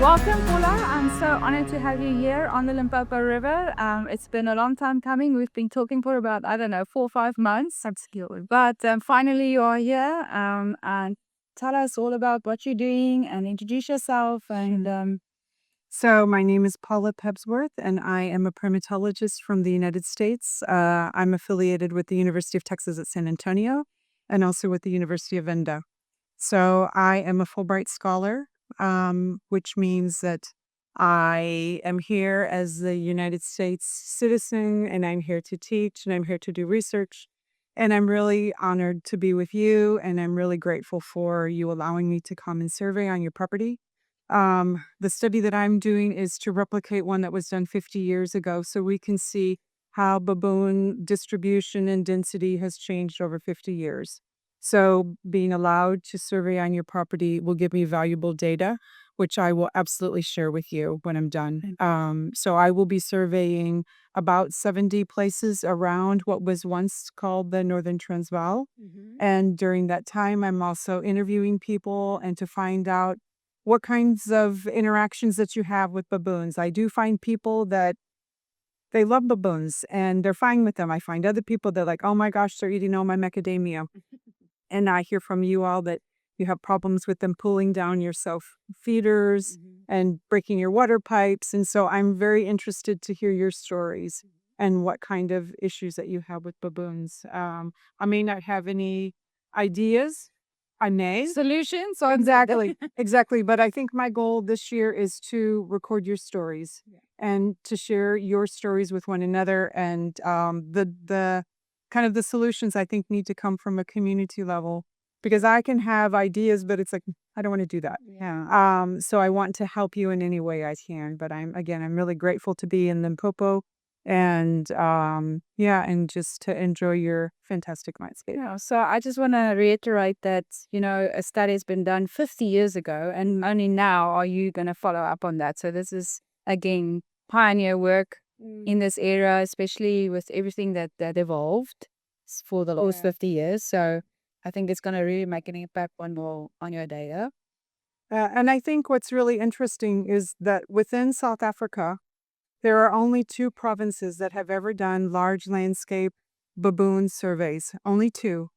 Welcome, Paula. I'm so honored to have you here on the Limpopo River. It's been a long time coming. We've been talking for about, 4 or 5 months. Absolutely. But finally, you are here. And tell us all about what you're doing and introduce yourself. So my name is Paula Pebsworth, and I am a primatologist from the United States. I'm affiliated with the University of Texas at San Antonio and also with the University of Venda. So I am a Fulbright scholar, which means that I am here as the United States citizen, and I'm here to teach, and I'm here to do research. And I'm really honored to be with you, and I'm really grateful for you allowing me to come and survey on your property. The study that I'm doing is to replicate one that was done 50 years ago, so we can see how baboon distribution and density has changed over 50 years. So being allowed to survey on your property will give me valuable data, which I will absolutely share with you when I'm done. So I will be surveying about 70 places around what was once called the Northern Transvaal. And during that time, I'm also interviewing people and to find out what kinds of interactions that you have with baboons. I do find people that they love baboons and they're fine with them. I find other people that are like, oh my gosh, they're eating all my macadamia. And I hear from you all that you have problems with them pulling down your self feeders and breaking your water pipes. And so I'm very interested to hear your stories and what kind of issues that you have with baboons. I may not have any ideas. I may. Solutions? Exactly. But I think my goal this year is to record your stories and to share your stories with one another. And the kind of the solutions I think need to come from a community level, because I can have ideas, but it's like, I don't want to do that. So I want to help you in any way I can. But I'm really grateful to be in Limpopo and and just to enjoy your fantastic landscape. Yeah, so I just want to reiterate that, a study has been done 50 years ago, and only now are you going to follow up on that. So this is, again, pioneer work in this area, especially with everything that evolved for the last 50 years. So I think it's going to really make an impact on your data. And I think what's really interesting is that within South Africa, there are only 2 provinces that have ever done large landscape baboon surveys. Only 2.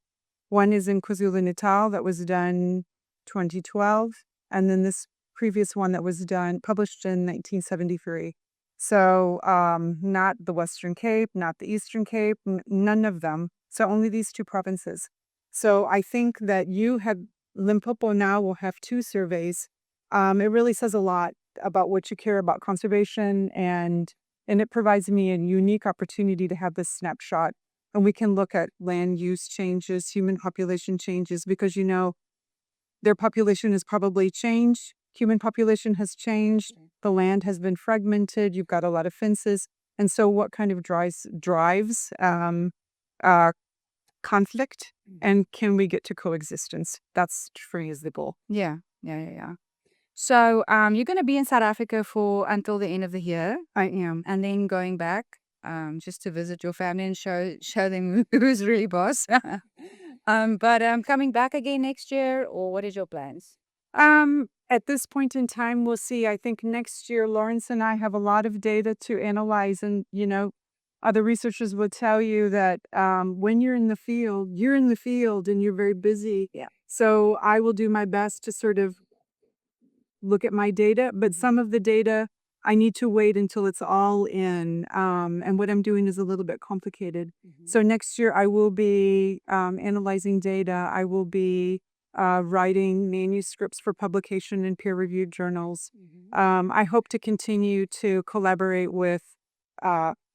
One is in KwaZulu Natal that was done 2012, and then this previous one that was published in 1973. So not the Western Cape, not the Eastern Cape, none of them. So only these 2 provinces. So I think that Limpopo now will have 2 surveys. It really says a lot about what you care about conservation, and it provides me a unique opportunity to have this snapshot. And we can look at land use changes, human population changes, because their population has probably changed. Human population has changed. The land has been fragmented. You've got a lot of fences. And so what kind of drives conflict, and can we get to coexistence? That's for me is the goal. Yeah. So you're going to be in South Africa until the end of the year. I am. And then going back just to visit your family and show them who's really boss. But coming back again next year, or what is your plans? At this point in time, we'll see. I think next year, Lawrence and I have a lot of data to analyze, and other researchers will tell you that when you're in the field and you're very busy. Yeah. So I will do my best to sort of look at my data, but some of the data I need to wait until it's all in. And what I'm doing is a little bit complicated. So next year I will be analyzing data. I will be writing manuscripts for publication in peer-reviewed journals. I hope to continue to collaborate with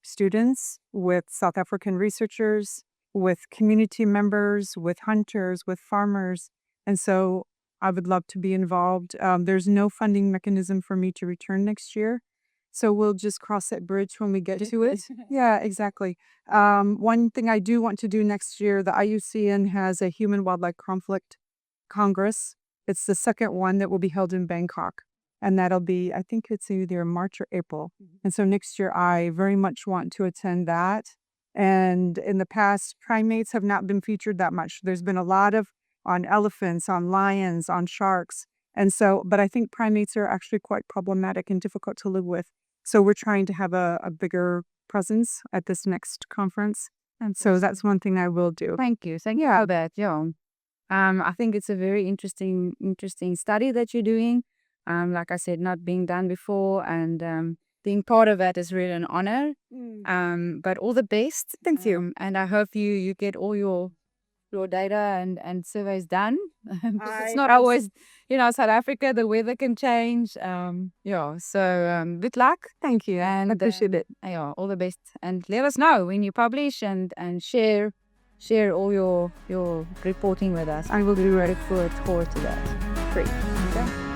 students, with South African researchers, with community members, with hunters, with farmers. And so I would love to be involved. There's no funding mechanism for me to return next year. So we'll just cross that bridge when we get to it. Yeah, exactly. One thing I do want to do next year, the IUCN has a Human Wildlife Conflict Congress. It's the second one that will be held in Bangkok. And that'll be, I think it's either March or April. And so next year, I very much want to attend that. And in the past, primates have not been featured that much. There's been a lot of on elephants, on lions, on sharks. And so, but I think primates are actually quite problematic and difficult to live with. So we're trying to have a bigger presence at this next conference. And so that's one thing I will do. Thank you. Thank you for that. Yeah. I think it's a very interesting study that you're doing. Like I said, not being done before, and being part of it is really an honor. But all the best. Thank you. And I hope you get all your data and surveys done. It's not always, South Africa, the weather can change. So good luck. Thank you. And I appreciate it. yeah, all the best. And let us know when you publish and share all your reporting with us. I will do it. Look forward to that. Great. Okay.